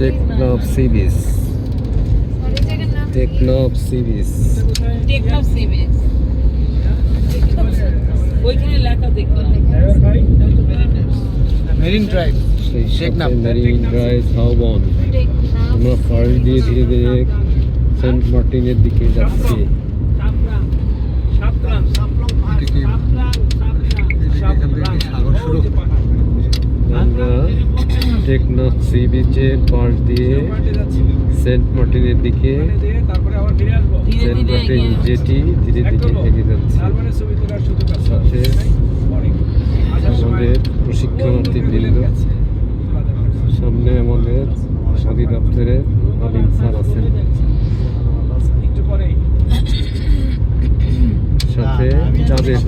Teknaf sea beach, Teknaf sea beach. Teknaf sea beach ওইখানে লেখা দেখলাম মেরিন ড্রাইভ সেই টেকনাফ। সাথে মেরিন ড্রাইভ, ঝাউবন। আমরা ফার্স্ট দিয়ে ধীরে ধীরে সেন্ট মার্টিনের দিকে যাচ্ছি। সাগর শুরু। আমরা টেকনাফ সি বিচের পাশ দিয়ে সেন্ট মার্টিনের দিকে, সেন্ট মার্টিন জেটি ধীরে ধীরে এগিয়ে যাচ্ছি। সাথে আমাদের প্রশিক্ষণার্থী বৃন্দ, সামনে আমাদের অধিদপ্তরের আলিম স্যার আছেন, সাথে যাদের